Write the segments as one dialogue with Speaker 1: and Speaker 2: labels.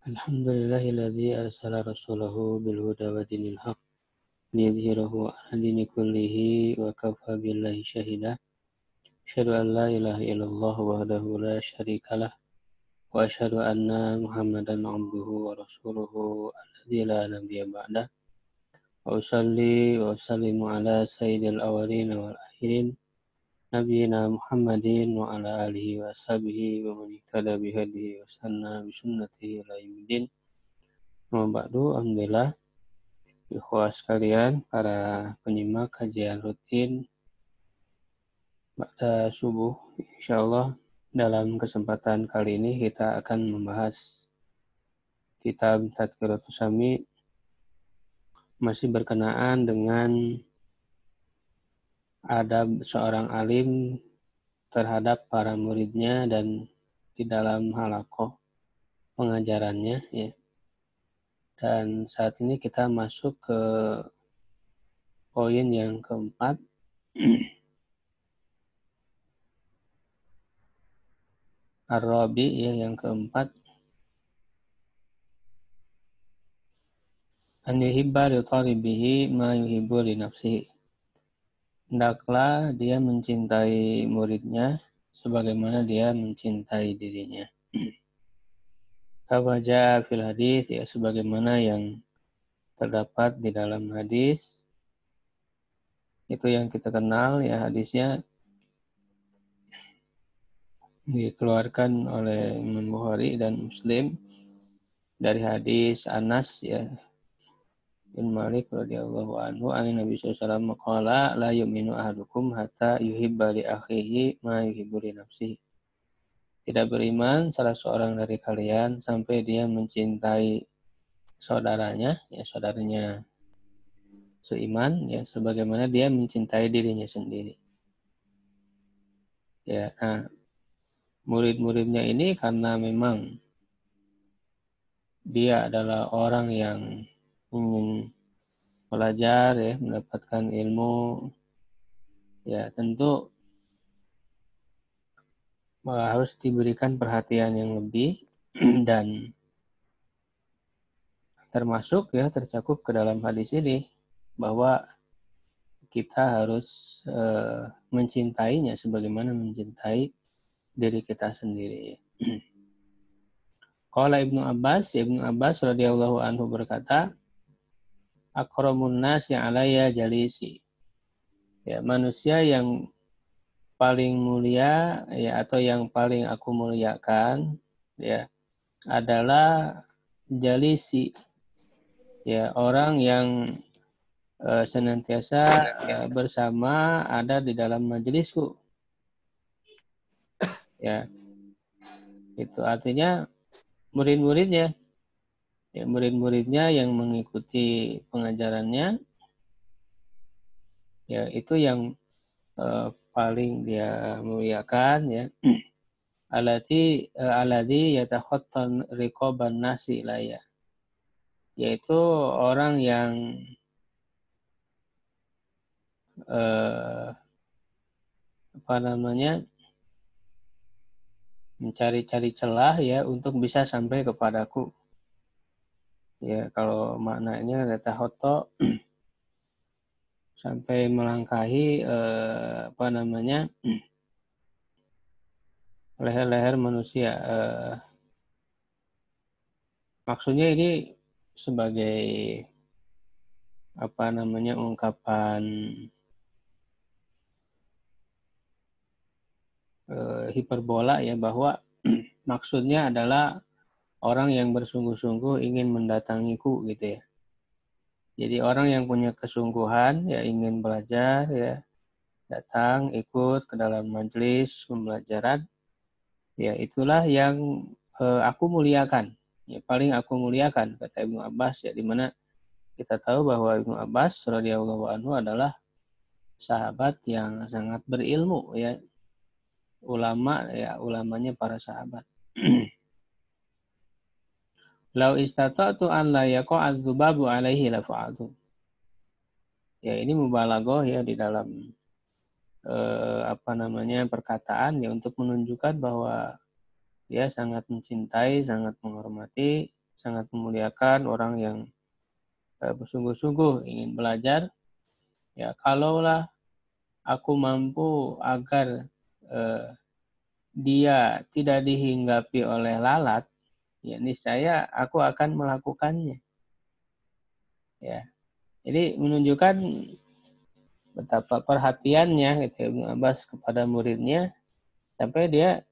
Speaker 1: Alhamdulillahilladzi arsala rasulahu bil huda wa dinil haq liyudhhirahu 'ala dini kullihi wa kafa billahi shahida. Asyhadu an la ilaha illallah wahdahu la syarikalah wa asyhadu anna Muhammadan 'abduhu wa rasuluhu alladzi la nabiyya ba'dah. Wa usalli wa usallimu ala sayyidil awwalin wal akhirin nabiyyina Muhammadin wa ala alihi wa ashabihi wa man ihtada bihadihi wa sanna bi sunnatihi ila yaumiddin. Amma ba'du, alhamdulillah, ikhwah sekalian, para penyimak kajian rutin pada subuh, insyaallah dalam kesempatan kali ini kita akan membahas kitab Tadhkiratus Sami, masih berkenaan dengan adab seorang alim terhadap para muridnya dan di dalam halaqah pengajarannya, ya. Dan saat ini kita masuk ke poin yang keempat. Ar-Rabi, ya, yang keempat. An yuhibba li talibihi ma yuhibbu li nafsihi. Hendaklah dia mencintai muridnya sebagaimana dia mencintai dirinya. Kama jaa fil hadis, ya, sebagaimana yang terdapat di dalam hadis. Itu yang kita kenal, ya, hadisnya dikeluarkan oleh Imam Bukhari dan Muslim dari hadis Anas, ya, bin Malik radhiyallahu anhu, Nabi sallallahu alaihi wasallam qala la yu'minu ahadukum hatta yuhibba li akhihi ma yuhibbu li nafsihi. Tidak beriman salah seorang dari kalian sampai dia mencintai saudaranya, ya, saudaranya seiman, ya, sebagaimana dia mencintai dirinya sendiri. Ya, nah, murid-muridnya ini karena memang dia adalah orang yang ingin belajar, ya, mendapatkan ilmu, ya, tentu harus diberikan perhatian yang lebih dan termasuk, ya, tercakup ke dalam hadis ini bahwa kita harus mencintainya sebagaimana mencintai diri kita sendiri. Qala Ibnu Abbas radhiyallahu anhu berkata, akramun nasi alayya jalisi. Ya, manusia yang paling mulia, ya, atau yang paling aku muliakan, ya, adalah jalisi, ya, orang yang senantiasa bersama, ada di dalam majelisku. Ya, itu artinya murid-muridnya, ya, murid-muridnya yang mengikuti pengajarannya, ya, itu yang paling dia muliakan, ya. Alladzi yatakhattan riqaban nasi laya, yaitu orang yang mencari-cari celah, ya, untuk bisa sampai kepadaku. Ya, kalau maknanya yatakhatta sampai melangkahi leher-leher manusia. Maksudnya ini sebagai ungkapan hiperbola, ya, bahwa maksudnya adalah orang yang bersungguh-sungguh ingin mendatangiku, gitu, ya. Jadi orang yang punya kesungguhan, ya, ingin belajar, ya, datang ikut ke dalam majelis pembelajaran, ya, itulah yang aku muliakan, ya, paling aku muliakan, kata Ibnu Abbas, ya, di mana kita tahu bahwa Ibnu Abbas radhiyallahu anhu adalah sahabat yang sangat berilmu, ya, ulama, ya, ulamanya para sahabat. Lau istata'tu an la yaqa'adz dzubabu alaihi la fa'altu. Ya, ini mubalaghah, ya, di dalam perkataan, ya, untuk menunjukkan bahwa dia sangat mencintai, sangat menghormati sangat memuliakan orang yang bersungguh-sungguh ingin belajar. Ya, kalaulah aku mampu agar dia tidak dihinggapi oleh lalat, ya niscaya aku akan melakukannya. Ya, jadi menunjukkan betapa perhatiannya gitu Ibnu Abbas kepada muridnya sampai dia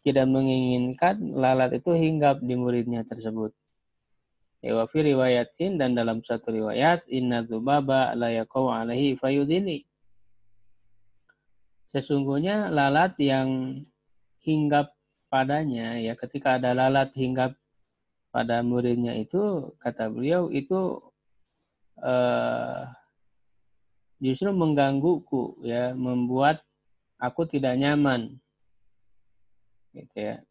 Speaker 1: tidak menginginkan lalat itu hinggap di muridnya tersebut. Ya, wa fi riwayatin, dan dalam satu riwayat, inna dzubaba la yaqau alaihi fayudini. Sesungguhnya lalat yang hinggap padanya, ya ketika ada lalat hinggap pada muridnya itu, kata beliau itu justru menggangguku, ya membuat aku tidak nyaman, gitu ya.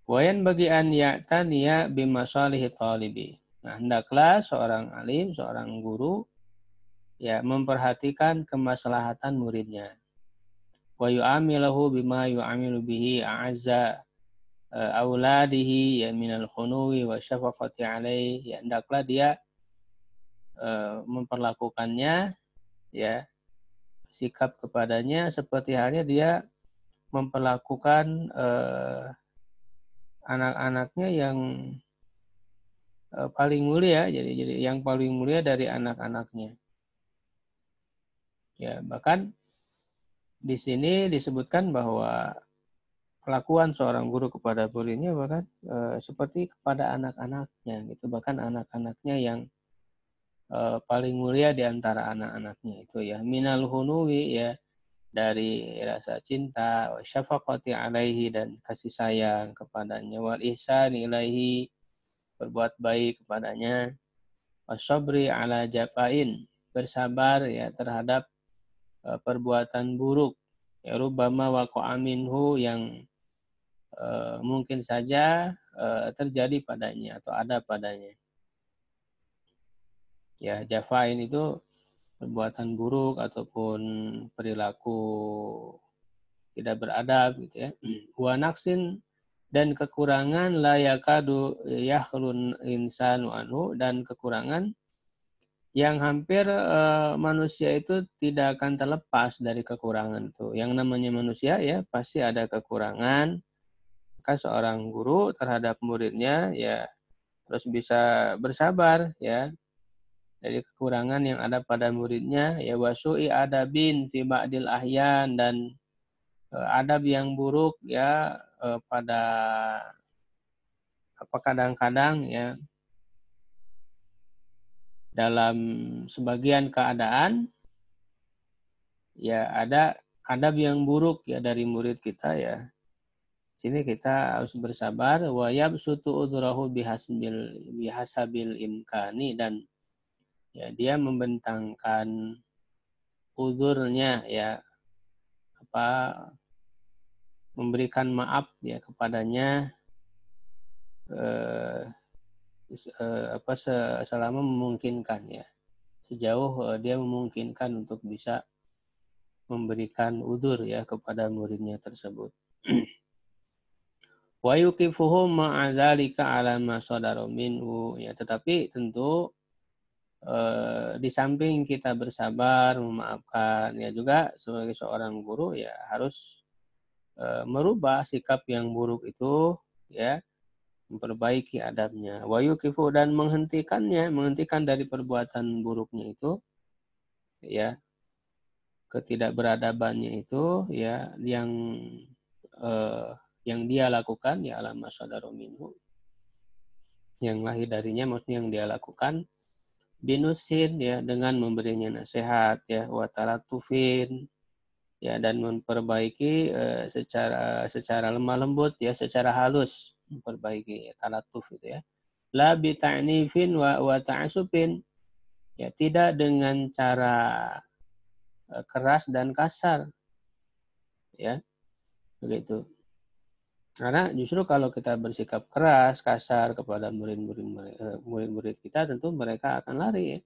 Speaker 1: Wayan bagi an ya'taniya bimasalihi talibi. Nah, hendaklah seorang alim, seorang guru ya memperhatikan kemaslahatan muridnya. Wa yu'amilahu bima yu'amilu bihi a'azza auladihi ya minal khunuwi wa syafaqati alaih. Ya hendaklah dia memperlakukannya, ya sikap kepadanya seperti halnya dia memperlakukan anak-anaknya yang paling mulia, jadi yang paling mulia dari anak-anaknya. Ya, bahkan di sini disebutkan bahwa perlakuan seorang guru kepada muridnya bahkan seperti kepada anak-anaknya gitu, bahkan anak-anaknya yang paling mulia di antara anak-anaknya itu ya minal hunuwi, ya dari rasa cinta, wa syafaqati alaihi, dan kasih sayang kepadanya, wal ihsani ilaihi, berbuat baik kepadanya, wasabri ala jafain, bersabar ya terhadap perbuatan buruk, ya rubbama waqa'a minhu, yang mungkin saja terjadi padanya atau ada padanya. Ya, jafain itu perbuatan buruk ataupun perilaku tidak beradab gitu ya. Wa naqsin, dan kekurangan, la yakadu yakhlun insanu anhu, dan kekurangan yang hampir manusia itu tidak akan terlepas dari kekurangan itu. Yang namanya manusia ya pasti ada kekurangan. Maka seorang guru terhadap muridnya ya terus bisa bersabar ya dari kekurangan yang ada pada muridnya, ya wasu'i adabin fi ba'dil ahyan, dan adab yang buruk ya pada kadang-kadang ya dalam sebagian keadaan ya ada adab yang buruk ya dari murid kita ya. Sini kita harus bersabar, wa yabsutu udrahu bihasabil imkani, dan ya dia membentangkan udurnya ya apa memberikan maaf ya kepadanya selama memungkinkan ya, sejauh dia memungkinkan untuk bisa memberikan udur ya kepada muridnya tersebut. Wa yuqifuhum ma'adzalika ala ma sadara minhu, ya tetapi tentu di samping kita bersabar memaafkan ya juga sebagai seorang guru ya harus merubah sikap yang buruk itu ya, memperbaiki adabnya. Wa yuqifu, dan menghentikan dari perbuatan buruknya itu ya, ketidakberadabannya itu ya yang dia lakukan ya alama sadaro minhu, yang lahir darinya, maksudnya yang dia lakukan, binusin ya dengan memberinya nasihat ya, wa talatufin ya, dan memperbaiki secara lemah lembut ya, secara halus memperbaiki ya, talatuf itu ya. La bi ta'nifin wa ta'asufin, ya tidak dengan cara keras dan kasar ya, begitu. Karena justru kalau kita bersikap keras, kasar kepada murid-murid kita, tentu mereka akan lari ya.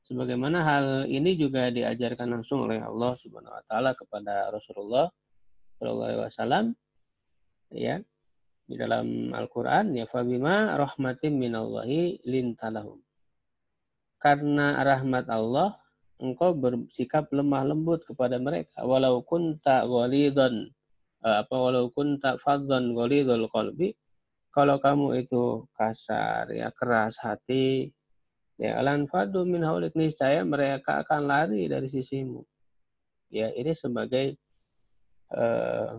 Speaker 1: Sebagaimana hal ini juga diajarkan langsung oleh Allah Subhanahu wa taala kepada Rasulullah Shallallahu alaihi wasallam ya, di dalam Al-Qur'an ya fabima rahmatim minallahi lintalahum. Karena rahmat Allah engkau bersikap lemah lembut kepada mereka walau kunta ghalidhan walau kunta faddan ghalidhal qalbi, kalau kamu itu kasar ya keras hati ya lan fadu min haulik, niscaya mereka akan lari dari sisimu. Ya ini sebagai eh,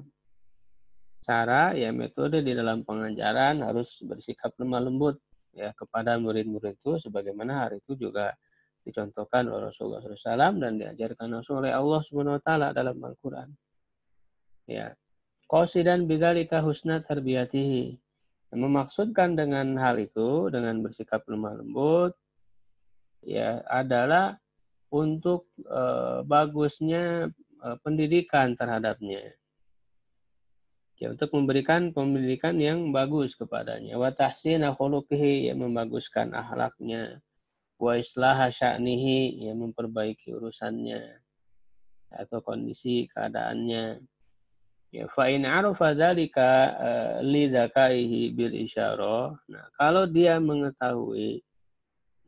Speaker 1: cara ya metode di dalam pengajaran harus bersikap lemah lembut ya kepada murid-murid itu sebagaimana hari itu juga dicontohkan oleh Rasulullah SAW dan diajarkan langsung oleh Allah Subhanahu Wa Taala dalam Al-Quran. Ya, qasidan bidzalika husna tarbiyatihi. Memaksudkan dengan hal itu dengan bersikap lemah lembut ya adalah untuk bagusnya pendidikan terhadapnya. Ya, untuk memberikan pendidikan yang bagus kepadanya. Wa tahsina khuluqihi, ya membaguskan akhlaknya. Wa islaha sya'nihi, ya memperbaiki urusannya atau kondisi keadaannya. Ya fa in arafa dzalika li dzakaihi bil isyarah. Nah, kalau dia mengetahui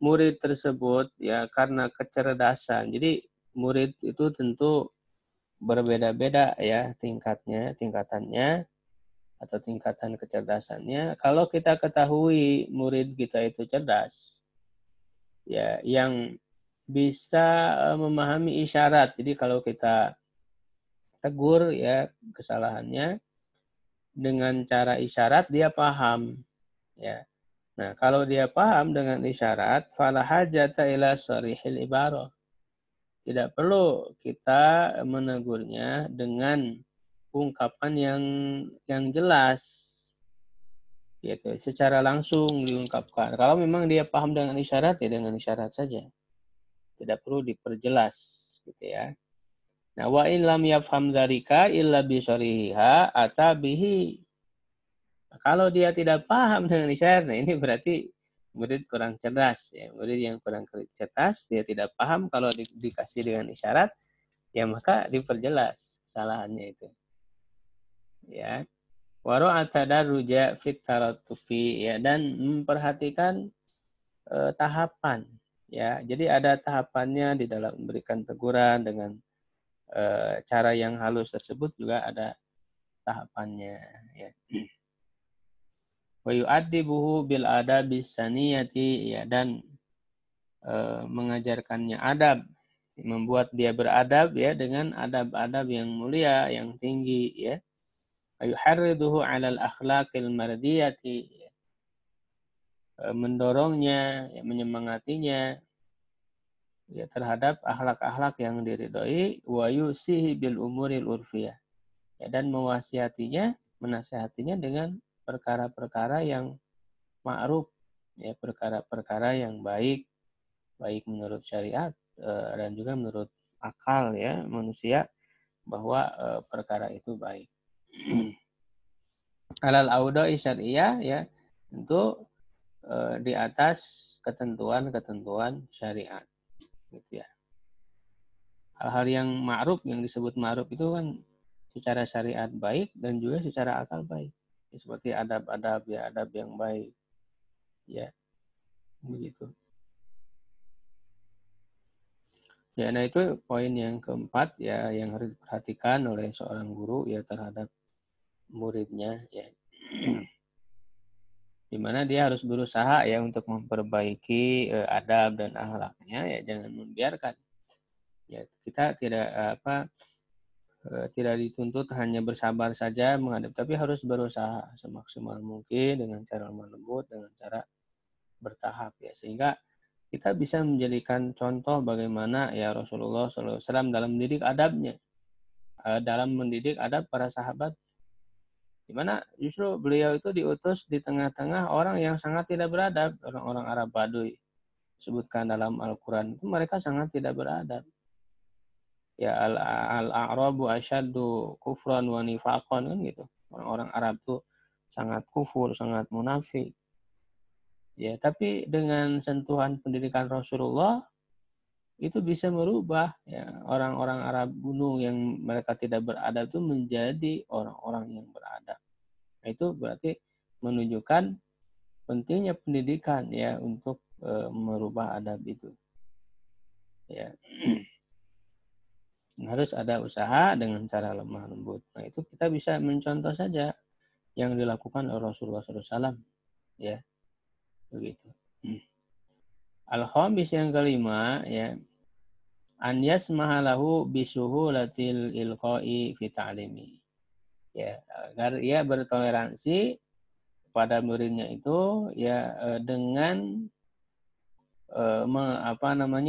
Speaker 1: murid tersebut ya karena kecerdasan. Jadi murid itu tentu berbeda-beda ya tingkatannya atau tingkatan kecerdasannya. Kalau kita ketahui murid kita itu cerdas, ya yang bisa memahami isyarat. Jadi kalau kita tegur ya kesalahannya dengan cara isyarat dia paham, ya. Nah, kalau dia paham dengan isyarat, fala hajata ila sharihil ibarah. Tidak perlu kita menegurnya dengan ungkapan yang jelas, gitu. Secara langsung diungkapkan. Kalau memang dia paham dengan isyarat ya dengan isyarat saja. Tidak perlu diperjelas, gitu ya. Nah, wa in lam yafham dzalika illa bi syariha atabihi. Kalau dia tidak paham dengan isyarat, nah ini berarti murid kurang cerdas ya. Murid yang kurang cerdas, dia tidak paham kalau dikasih dengan isyarat, ya maka diperjelas kesalahannya itu. Ya. Wara'at tadarruja fit taratufi ya dan memperhatikan tahapan ya. Jadi ada tahapannya di dalam memberikan teguran dengan cara yang halus tersebut juga ada tahapannya ya. Wa yu'addibuhu bil adabis saniyati ya dan mengajarkannya adab, membuat dia beradab ya dengan adab-adab yang mulia, yang tinggi ya. Ayuharriduhu 'alal akhlaqil mardiyati ya. Mendorongnya, ya, menyemangatinya ya terhadap akhlak-akhlak yang diridhoi wa yusihi bil umuril urfiyah. Ya, dan mewasiatinya, menasihatinya dengan perkara-perkara yang ma'ruf ya, perkara-perkara yang baik menurut syariat dan juga menurut akal ya manusia bahwa perkara itu baik. Alal audai syariah ya tentu di atas ketentuan-ketentuan syariat gitu ya. Hal-hal yang ma'ruf yang disebut ma'ruf itu kan secara syariat baik dan juga secara akal baik. Ya, seperti adab-adab ya adab yang baik. Ya, begitu. Ya, nah itu poin yang keempat ya yang harus diperhatikan oleh seorang guru ya terhadap muridnya ya. Di mana dia harus berusaha ya untuk memperbaiki adab dan akhlaknya ya jangan membiarkan. Ya, kita tidak dituntut hanya bersabar saja menghadap tapi harus berusaha semaksimal mungkin dengan cara lemah lembut dengan cara bertahap ya sehingga kita bisa menjadikan contoh bagaimana ya Rasulullah SAW dalam mendidik adabnya, dalam mendidik adab para sahabat, di mana justru beliau itu diutus di tengah-tengah orang yang sangat tidak beradab, orang-orang Arab Baduy, disebutkan dalam Al-Quran itu mereka sangat tidak beradab. Ya al-a'rabu asyaddu kufran wa nifaqan kan gitu. Orang-orang Arab itu sangat kufur, sangat munafik. Ya, tapi dengan sentuhan pendidikan Rasulullah itu bisa merubah ya orang-orang Arab gunung yang mereka tidak beradab itu menjadi orang-orang yang beradab. Nah, itu berarti menunjukkan pentingnya pendidikan ya untuk merubah adab itu. Ya. Harus ada usaha dengan cara lemah lembut. Nah, itu kita bisa mencontoh saja yang dilakukan oleh Rasulullah SAW. Ya, begitu. Al-khamis yang kelima, ya, an yasmaha lahu bisuhulatil ilqa'i fi ta'limi. Ya, agar ia bertoleransi pada muridnya itu ya dengan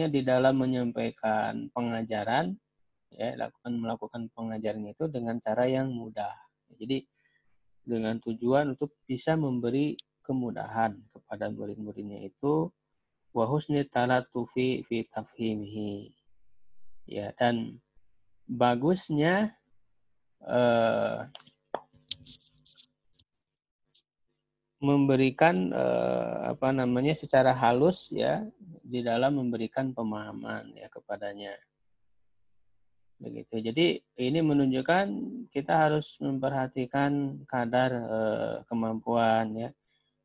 Speaker 1: di dalam menyampaikan pengajaran, ya, melakukan pengajaran itu dengan cara yang mudah. Jadi dengan tujuan untuk bisa memberi kemudahan kepada murid-muridnya itu wa husni talatufi fi tafhimihi. Ya, dan bagusnya memberikan secara halus ya di dalam memberikan pemahaman ya kepadanya. Begitu. Jadi ini menunjukkan kita harus memperhatikan kadar kemampuan ya,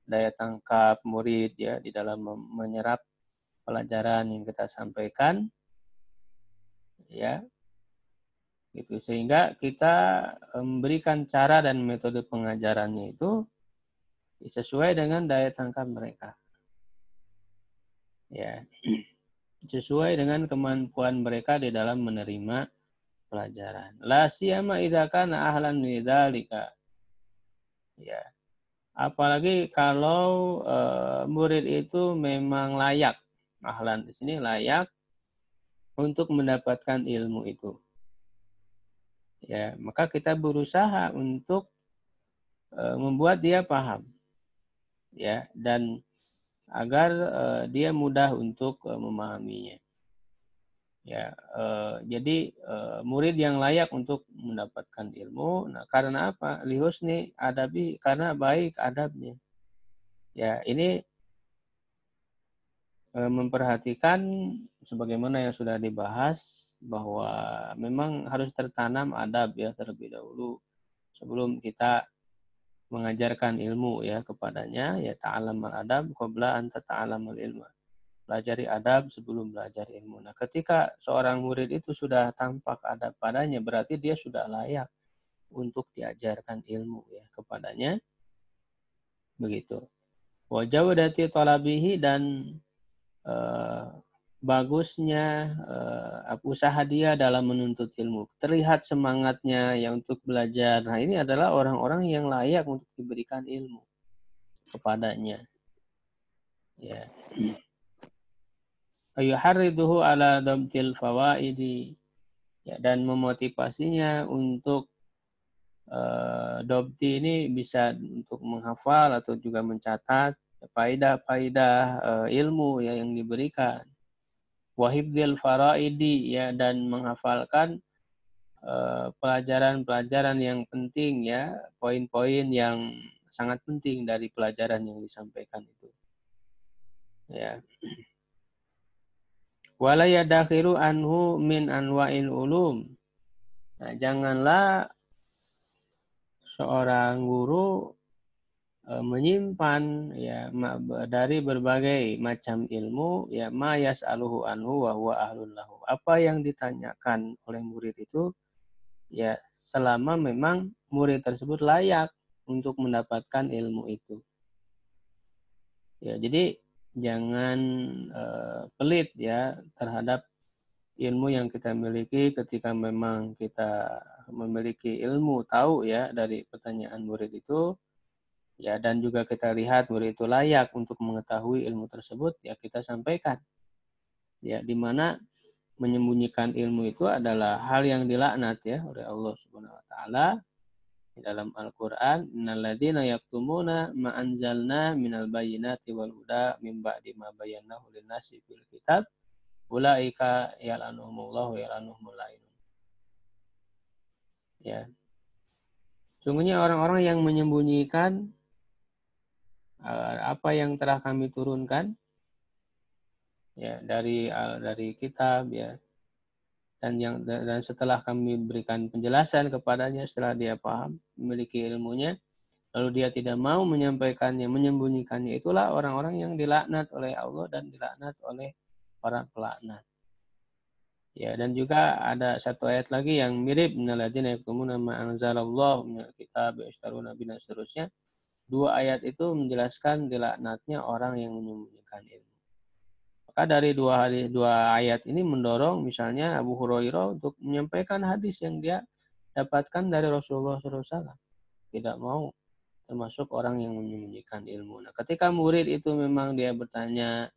Speaker 1: daya tangkap murid ya di dalam menyerap pelajaran yang kita sampaikan ya. Gitu. Sehingga kita memberikan cara dan metode pengajarannya itu sesuai dengan daya tangkap mereka. Ya. Sesuai dengan kemampuan mereka di dalam menerima pelajaran. La siyama idza kana ahlan lidzalika. Ya. Apalagi kalau murid itu memang layak. Ahlan di sini layak untuk mendapatkan ilmu itu. Ya, maka kita berusaha untuk membuat dia paham. Ya, dan agar dia mudah untuk memahaminya. Ya, jadi murid yang layak untuk mendapatkan ilmu. Nah, karena apa? Lihusni adabi, karena baik adabnya. Ya, ini memperhatikan sebagaimana yang sudah dibahas bahwa memang harus tertanam adab ya terlebih dahulu sebelum kita mengajarkan ilmu ya kepadanya. Ya, ta'alamal adab qabla an tata'alamal ilma. Pelajari adab sebelum belajar ilmu. Nah, ketika seorang murid itu sudah tampak adab padanya, berarti dia sudah layak untuk diajarkan ilmu ya kepadanya. Begitu. Wa jawdati talabihi, dan bagusnya usaha dia dalam menuntut ilmu. Terlihat semangatnya ya untuk belajar. Nah, ini adalah orang-orang yang layak untuk diberikan ilmu kepadanya. Ya. Ayuharriduhu ala dabtil fawaidi, ya, dan memotivasinya untuk dobti ini bisa untuk menghafal atau juga mencatat faidah-faidah ilmu ya yang diberikan. Wahibdil faraidi, ya, dan menghafalkan pelajaran-pelajaran yang penting ya, poin-poin yang sangat penting dari pelajaran yang disampaikan itu. Ya. Wala yadakhiru anhu min anwa'il ulum. Nah, janganlah seorang guru menyimpan ya dari berbagai macam ilmu ya ma yas'aluhu anhu wa huwa ahlun lahu. Apa yang ditanyakan oleh murid itu ya selama memang murid tersebut layak untuk mendapatkan ilmu itu. Ya, jadi jangan pelit ya terhadap ilmu yang kita miliki ketika memang kita memiliki ilmu, tahu ya dari pertanyaan murid itu, ya, dan juga kita lihat murid itu layak untuk mengetahui ilmu tersebut, ya kita sampaikan. Ya, di mana menyembunyikan ilmu itu adalah hal yang dilaknat ya oleh Allah Subhanahu wa taala di dalam Al-Qur'an, innalladzina yaktumuna ma anzalna minal bayyinati wal huda mim ba'di ma bayyanahu lin-nasi fil kitab ulaika yal'anuhumullahu yal'anuhumul la'inun. Ya. Sungguhnya orang-orang yang menyembunyikan apa yang telah kami turunkan ya dari kitab ya, dan setelah kami berikan penjelasan kepadanya setelah dia paham memiliki ilmunya, lalu dia tidak mau menyampaikannya, menyembunyikannya, itulah orang-orang yang dilaknat oleh Allah dan dilaknat oleh para pelaknat. Ya, dan juga ada satu ayat lagi yang mirip innalladzina yaktumuna ma anzalallahu minal kitab yashtaruna bina seterusnya. Dua ayat itu menjelaskan dilaknatnya orang yang menyembunyikan ilmu. Maka dari dua ayat ini mendorong misalnya Abu Hurairah untuk menyampaikan hadis yang dia dapatkan dari Rasulullah SAW. Tidak mau termasuk orang yang menyembunyikan ilmu. Nah, ketika murid itu memang dia bertanya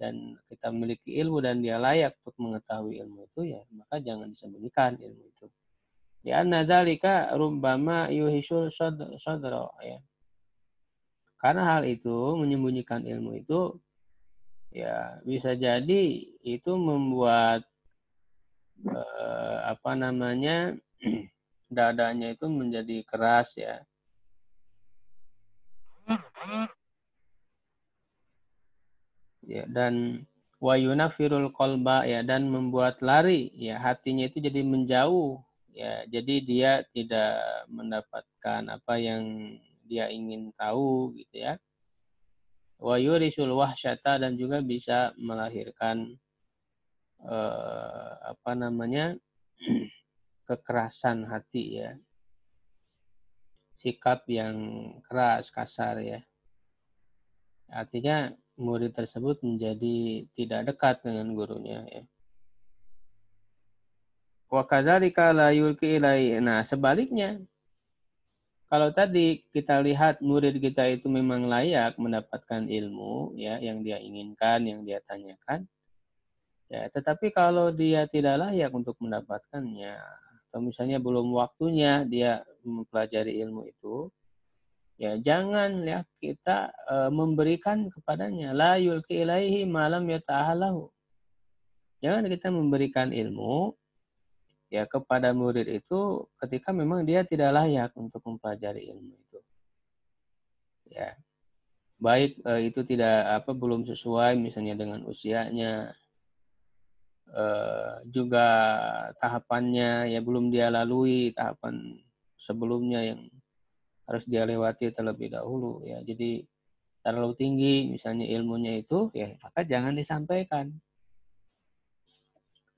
Speaker 1: dan kita memiliki ilmu dan dia layak untuk mengetahui ilmu itu, ya maka jangan disembunyikan ilmu itu. Di anna dzalika rubbama yuhisul sadra, ya. Karena hal itu, menyembunyikan ilmu itu ya bisa jadi itu membuat dadanya itu menjadi keras, ya. Ya, dan wayunafirul qalba, ya, dan membuat lari, ya, hatinya itu jadi menjauh, ya, jadi dia tidak mendapatkan apa yang dia ingin tahu, gitu ya. Wayurisul wahsyata, dan juga bisa melahirkan kekerasan hati, ya, sikap yang keras, kasar, ya. Artinya murid tersebut menjadi tidak dekat dengan gurunya, ya. Wa kadzalika la yulqi ilai. Nah, sebaliknya, kalau tadi kita lihat murid kita itu memang layak mendapatkan ilmu, ya, yang dia inginkan, yang dia tanyakan, ya, tetapi kalau dia tidak layak untuk mendapatkannya, atau misalnya belum waktunya dia mempelajari ilmu itu, ya jangan, ya, kita memberikan kepadanya. La yulqi ilaihi ma lam yata'ahalahu. Jangan kita memberikan ilmu, ya, kepada murid itu ketika memang dia tidak layak untuk mempelajari ilmu itu. Ya, baik itu belum sesuai misalnya dengan usianya, juga tahapannya, ya, belum dia lalui tahapan sebelumnya yang harus dia lewati terlebih dahulu, ya. Jadi terlalu tinggi misalnya ilmunya itu, ya, maka jangan disampaikan.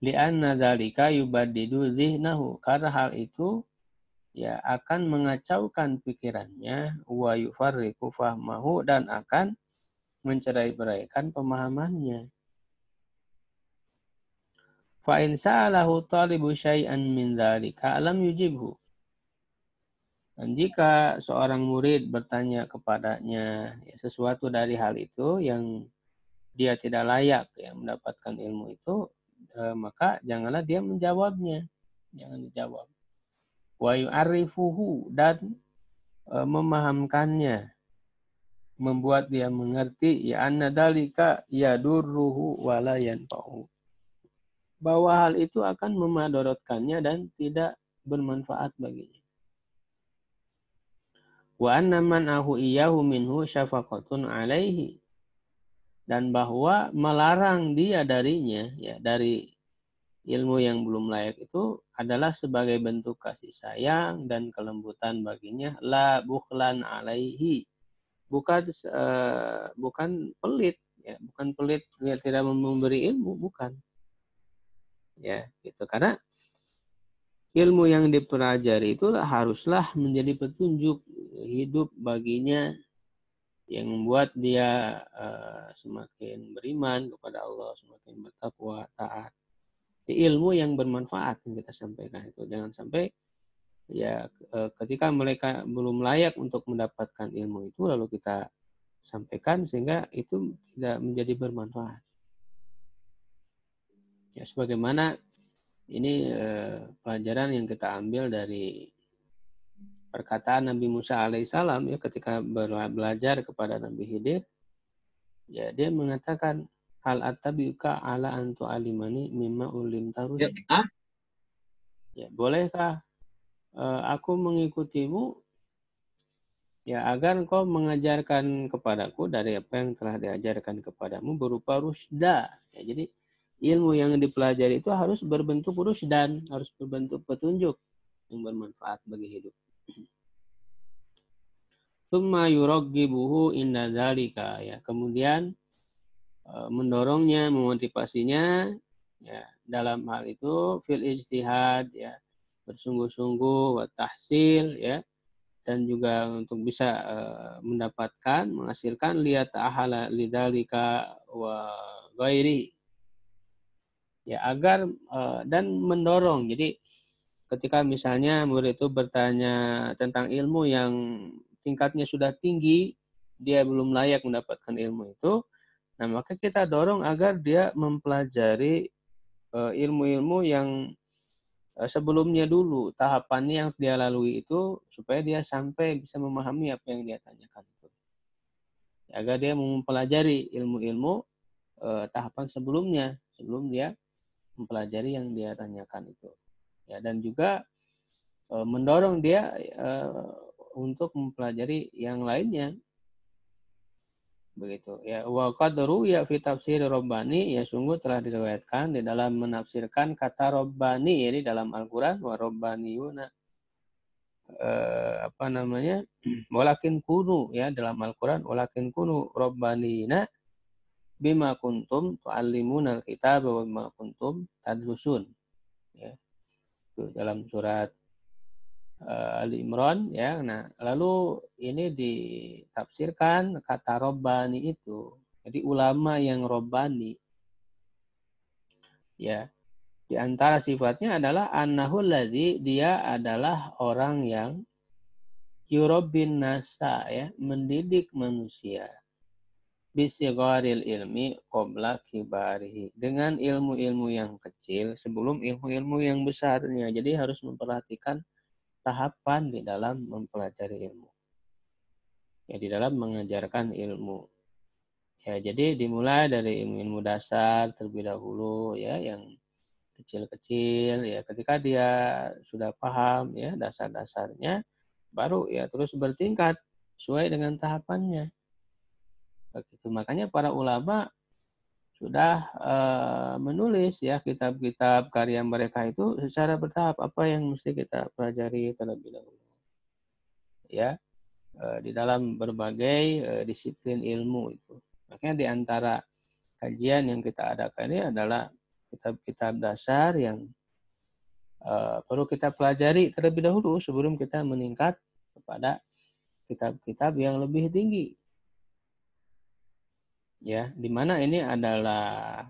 Speaker 1: Li'anna dzalika yubaddidu dzihnahu, karena hal itu, ya, akan mengacaukan pikirannya, wa yufarriqu fahmahu, dan akan mencerai-beraikan pemahamannya. Fa in sa'alahu talibu syai'an min dzalika lam yujibhu. Dan jika seorang murid bertanya kepadanya, ya, sesuatu dari hal itu yang dia tidak layak, ya, mendapatkan ilmu itu, maka janganlah dia menjawabnya. Jangan dijawab. Wa yu'arrifuhu, dan memahamkannya, membuat dia mengerti, ya, anna dalika yadurruhu wa la yanfa'u, bahwa hal itu akan memadorotkannya dan tidak bermanfaat baginya. Wa anna man'ahu iyyahu minhu syafaqatun alaihi, dan bahwa melarang dia darinya, ya, dari ilmu yang belum layak itu adalah sebagai bentuk kasih sayang dan kelembutan baginya, la bukhlan alaihi, bukan pelit, ya, bukan pelit, ya, tidak memberi ilmu, bukan, ya, gitu. Karena ilmu yang dipelajari itu haruslah menjadi petunjuk hidup baginya yang membuat dia semakin beriman kepada Allah, semakin bertakwa, taat. Ilmu yang bermanfaat yang kita sampaikan itu. Jangan sampai, ya, ketika mereka belum layak untuk mendapatkan ilmu itu lalu kita sampaikan sehingga itu tidak menjadi bermanfaat. Ya, sebagaimana ini pelajaran yang kita ambil dari perkataan Nabi Musa alaihissalam, ya, ketika belajar kepada Nabi Khidir, ya, dia mengatakan, hal attabiuka ala antu alimani mimma ulim tarus. Ya, bolehkah aku mengikutimu, ya, agar engkau mengajarkan kepadaku dari apa yang telah diajarkan kepadamu berupa rusda. Ya, jadi ilmu yang dipelajari itu harus berbentuk rusdan, harus berbentuk petunjuk yang bermanfaat bagi hidup. Tsumma yuraggibuhu inda dzalika, ya. Kemudian mendorongnya, memotivasinya, ya, dalam hal itu fil ijtihad, ya, bersungguh-sungguh, wa tahsil, ya, dan juga untuk bisa mendapatkan, menghasilkan liat ta'ahala lidzalika wa ghairi, ya, agar dan mendorong. Jadi ketika misalnya murid itu bertanya tentang ilmu yang tingkatnya sudah tinggi, dia belum layak mendapatkan ilmu itu, nah maka kita dorong agar dia mempelajari ilmu-ilmu yang sebelumnya dulu, tahapannya yang dia lalui itu, supaya dia sampai bisa memahami apa yang dia tanyakan itu. Agar dia mempelajari ilmu-ilmu tahapan sebelumnya, sebelum dia mempelajari yang dia tanyakan itu. Ya, dan juga mendorong dia untuk mempelajari yang lainnya. Begitu, ya. Wa qadru ya fi tafsir Rabbani, ya, sungguh telah diriwayatkan di dalam menafsirkan kata Rabbani, ya, di dalam Al-Qur'an, wa rabbaniyuna walakin kunu, ya, dalam Al-Qur'an, walakin kunu rabbanina bima kuntum tu'allimunal kitab wa bima kuntum tadrusun, ya. Itu dalam surat Ali Imran, ya. Nah, lalu ini ditafsirkan kata Rabbani itu. Jadi ulama yang Rabbani, ya, di antara sifatnya adalah annahu ladzi, dia adalah orang yang yurabbin nasa, ya, mendidik manusia bisigharil ilmi qabla kibarihi, dengan ilmu-ilmu yang kecil sebelum ilmu-ilmu yang besarnya. Jadi harus memperhatikan tahapan di dalam mempelajari ilmu, ya, di dalam mengajarkan ilmu. Ya, jadi dimulai dari ilmu-ilmu dasar terlebih dahulu, ya, yang kecil-kecil, ya. Ketika dia sudah paham, ya, dasar-dasarnya, baru, ya, terus bertingkat sesuai dengan tahapannya. Begitu. Makanya para ulama sudah menulis, ya, kitab-kitab karya mereka itu secara bertahap, apa yang mesti kita pelajari terlebih dahulu, ya, di dalam berbagai disiplin ilmu itu. Makanya di antara kajian yang kita adakan ini adalah kitab-kitab dasar yang perlu kita pelajari terlebih dahulu sebelum kita meningkat kepada kitab-kitab yang lebih tinggi. Ya, di mana ini adalah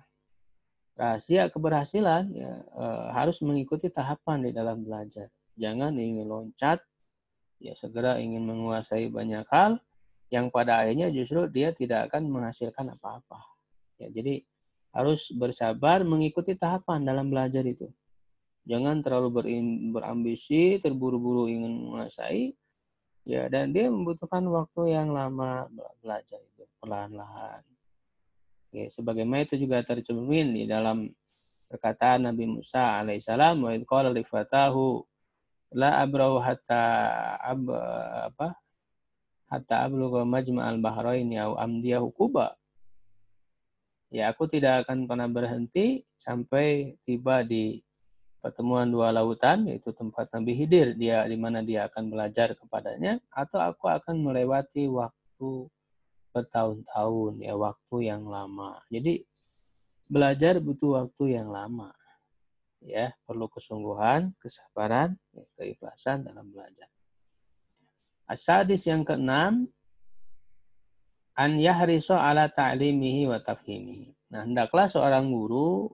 Speaker 1: rahasia keberhasilan, ya, harus mengikuti tahapan di dalam belajar. Jangan ingin loncat, ya, segera ingin menguasai banyak hal yang pada akhirnya justru dia tidak akan menghasilkan apa-apa. Ya, jadi harus bersabar mengikuti tahapan dalam belajar itu. Jangan terlalu berambisi, terburu-buru ingin menguasai, ya, dan dia membutuhkan waktu yang lama belajar itu perlahan-lahan. Ya, sebagaimana itu juga tercermin di dalam perkataan Nabi Musa alaihissalam, wa idh qala li fatahu la abrahu hatta ablugha majma'al bahraini aw amdiya huquba. Ya, aku tidak akan pernah berhenti sampai tiba di pertemuan dua lautan, yaitu tempat Nabi Khidir, dia di mana dia akan belajar kepadanya, atau aku akan melewati waktu bertahun-tahun, ya, waktu yang lama. Jadi belajar butuh waktu yang lama, ya, perlu kesungguhan, kesabaran, ya, keikhlasan dalam belajar. As-sadis, yang keenam, an yahriso ala ta'limihi wa tafhimihi. Nah, hendaklah seorang guru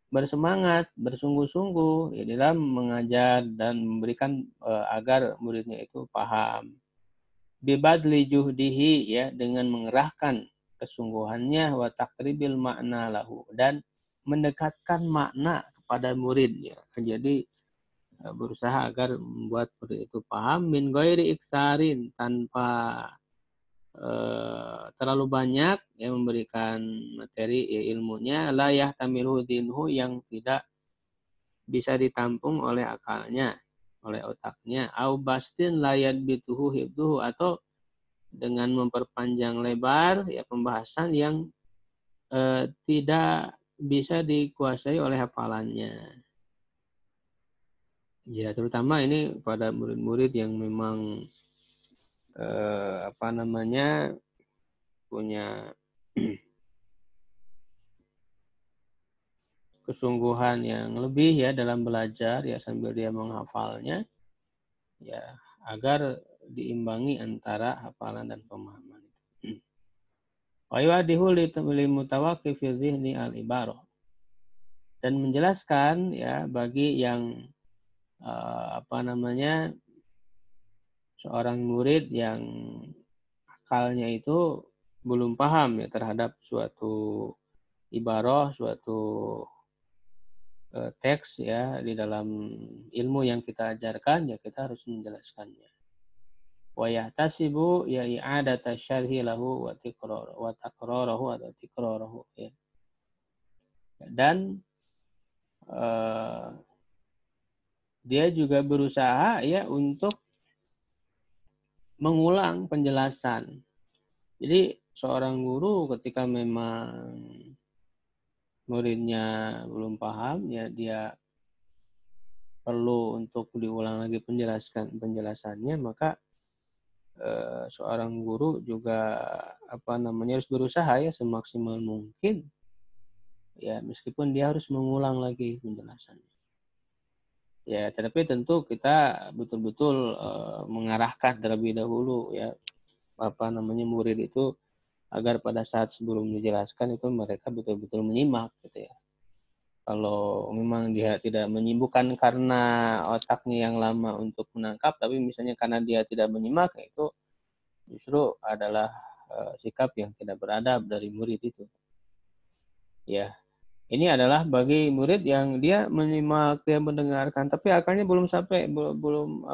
Speaker 1: bersemangat, bersungguh-sungguh, ya, dalam mengajar dan memberikan agar muridnya itu paham. Bibadli juhdihi, ya, dengan mengerahkan kesungguhannya, wa takribil makna lahu, dan mendekatkan makna kepada muridnya. Jadi berusaha agar membuat murid itu paham, min ghairi iksarin, tanpa terlalu banyak yang memberikan materi, ya, ilmunya, la yahtamilu dinhu, yang tidak bisa ditampung oleh akalnya, oleh otaknya, au bastin la yadbituhu hibduhu, atau dengan memperpanjang lebar, ya, pembahasan yang tidak bisa dikuasai oleh hafalannya. Ya, terutama ini pada murid-murid yang memang punya kesungguhan yang lebih ya dalam belajar ya sambil dia menghafalnya ya agar diimbangi antara hafalan dan pemahaman. Wa yu'addihu li mutawaqqif fi dhihni al-ibarah. Dan menjelaskan ya bagi yang seorang murid yang akalnya itu belum paham ya terhadap suatu ibarah, suatu teks ya di dalam ilmu yang kita ajarkan ya kita harus menjelaskannya. Wa yahtasibu ya i'adata syarhi lahu wa takrarahu atau tikrarahu ya. Dan dia juga berusaha ya untuk mengulang penjelasan. Jadi seorang guru ketika memang muridnya belum paham ya dia perlu untuk diulang lagi penjelasannya, maka seorang guru juga harus berusaha ya semaksimal mungkin ya meskipun dia harus mengulang lagi penjelasannya. Ya, tetapi tentu kita betul-betul mengarahkan terlebih dahulu ya murid itu agar pada saat sebelum dijelaskan itu mereka betul-betul menyimak gitu ya. Kalau memang dia tidak menyibukkan karena otaknya yang lama untuk menangkap, tapi misalnya karena dia tidak menyimak, itu justru adalah sikap yang tidak beradab dari murid itu. Ya, ini adalah bagi murid yang dia menyimak, dia mendengarkan, tapi akalnya belum sampai, belum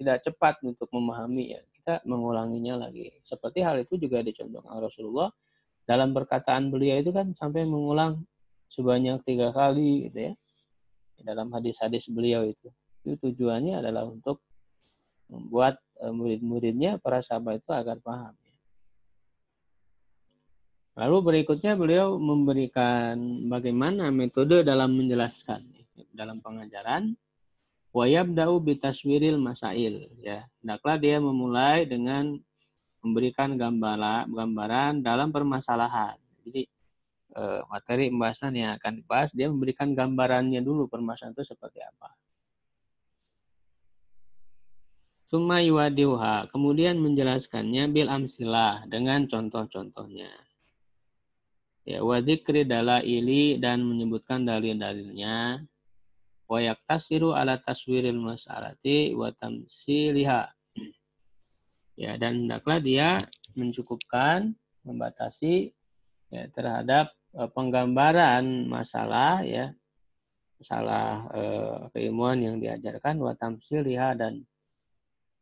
Speaker 1: tidak cepat untuk memahami ya. Kita mengulanginya lagi. Seperti hal itu juga dicontohkan Rasulullah dalam perkataan beliau itu kan sampai mengulang sebanyak 3 kali gitu ya. Dalam hadis-hadis beliau itu tujuannya adalah untuk membuat murid-muridnya, para sahabat itu agar paham. Lalu berikutnya beliau memberikan bagaimana metode dalam menjelaskan dalam pengajaran. Wa yabda'u bitaswiril masail ya. Hendaklah dia memulai dengan memberikan gambaran dalam permasalahan. Jadi materi pembahasan yang akan dibahas dia memberikan gambarannya dulu permasalahan itu seperti apa. Summa yuwadiuha, kemudian menjelaskannya bil amsilah dengan contoh-contohnya. Ya, wa dzikri dalaili dan menyebutkan dalil-dalilnya. Wa yaktasiru ala taswiril mas'alati wa tamsiliha. Ya, dan hendaklah dia mencukupkan, membatasi ya terhadap penggambaran masalah ya. Masalah keilmuan yang diajarkan wa tamsiliha dan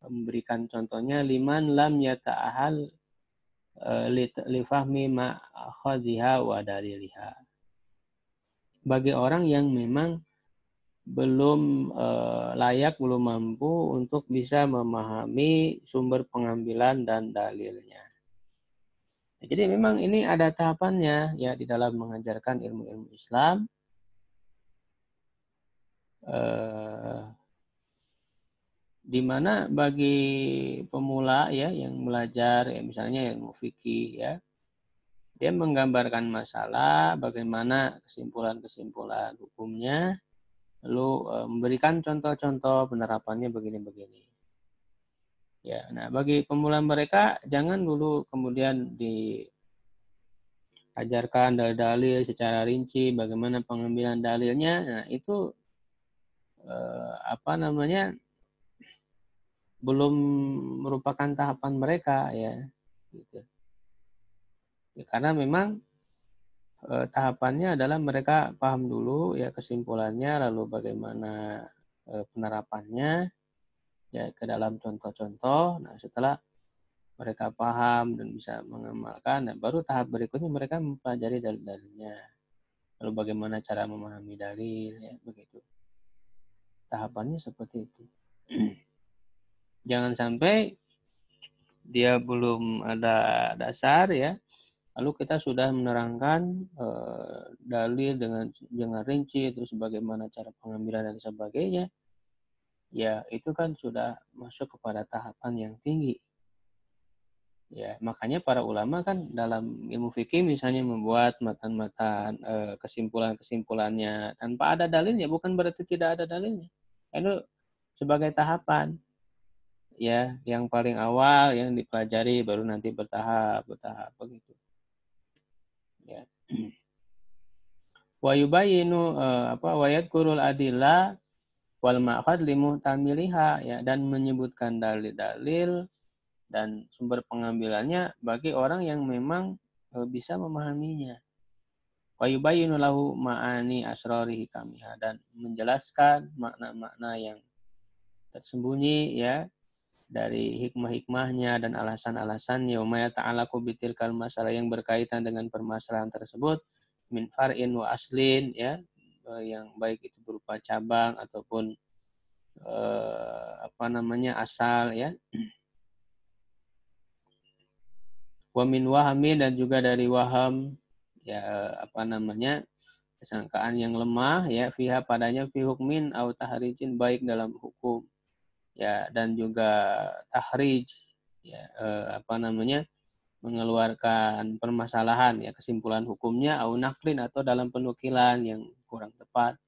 Speaker 1: memberikan contohnya liman lam yata'ahal li fahmi ma akhadhiha wa daliliha. Bagi orang yang memang belum layak, belum mampu untuk bisa memahami sumber pengambilan dan dalilnya. Jadi memang ini ada tahapannya ya di dalam mengajarkan ilmu-ilmu Islam. Di mana bagi pemula ya yang belajar ya misalnya ilmu fikih ya, dia menggambarkan masalah, bagaimana kesimpulan-kesimpulan hukumnya, lalu memberikan contoh-contoh penerapannya begini-begini. Ya, nah bagi pemula mereka jangan dulu kemudian diajarkan dalil-dalil secara rinci, bagaimana pengambilan dalilnya. Nah itu belum merupakan tahapan mereka ya, gitu. Ya, karena memang tahapannya adalah mereka paham dulu ya kesimpulannya, lalu bagaimana penerapannya ya ke dalam contoh-contoh. Nah setelah mereka paham dan bisa mengamalkan, nah, baru tahap berikutnya mereka mempelajari dalil-dalilnya. Lalu bagaimana cara memahami dalil ya begitu. Tahapannya seperti itu. Jangan sampai dia belum ada dasar ya, lalu kita sudah menerangkan dalil dengan rinci, terus bagaimana cara pengambilan dan sebagainya. ya itu kan sudah masuk kepada tahapan yang tinggi. Ya, makanya para ulama kan dalam ilmu fikih misalnya membuat matan-matan kesimpulan-kesimpulannya tanpa ada dalilnya, bukan berarti tidak ada dalilnya. Itu sebagai tahapan, ya, yang paling awal yang dipelajari baru nanti bertahap begitu. Ya. Wa yubayyinu wa yadhkurul adillah wal ma'khad limuhtamiliha, ya, dan menyebutkan dalil-dalil dan sumber pengambilannya bagi orang yang memang bisa memahaminya. Wa yubayyinu lahu ma'ani asrari hikamiha, dan menjelaskan makna-makna yang tersembunyi, ya, dari hikmah-hikmahnya dan alasan-alasannya. Wa ma yata'allaqu bitilkal masalah, yang berkaitan dengan permasalahan tersebut, min far'in wa aslin, ya, yang baik itu berupa cabang ataupun asal, ya. Wa min wahami, dan juga dari waham, ya, kesangkaan yang lemah, ya, fiha padanya fi hukmin au tahrijin, baik dalam hukum, ya, dan juga tahrij, ya, mengeluarkan permasalahan, ya, kesimpulan hukumnya, au naklin, atau dalam penukilan yang kurang tepat,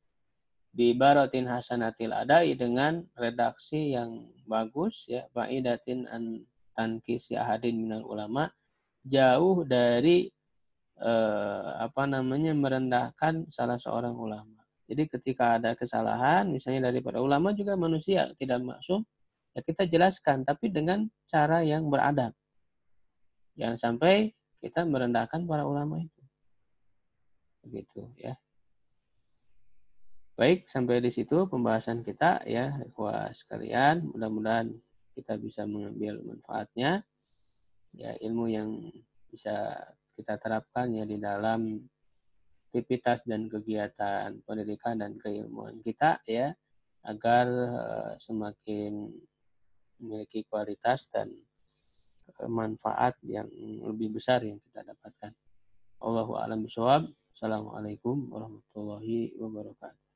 Speaker 1: bi ibaratin hasanatil adai, dengan redaksi yang bagus, ya, ba'idatin an tankisi ahadin minal ulama, jauh dari merendahkan salah seorang ulama. Jadi ketika ada kesalahan, misalnya dari para ulama, juga manusia tidak maksum, ya kita jelaskan, tapi dengan cara yang beradab. Jangan sampai kita merendahkan para ulama itu. Begitu, ya. Baik, sampai di situ pembahasan kita, ya, ikhwah sekalian. Mudah-mudahan kita bisa mengambil manfaatnya, ya, ilmu yang bisa kita terapkan, ya, di dalam aktivitas dan kegiatan pendidikan dan keilmuan kita, ya, agar semakin memiliki kualitas dan manfaat yang lebih besar yang kita dapatkan. Allahu a'lam bishawab. Assalamualaikum warahmatullahi wabarakatuh.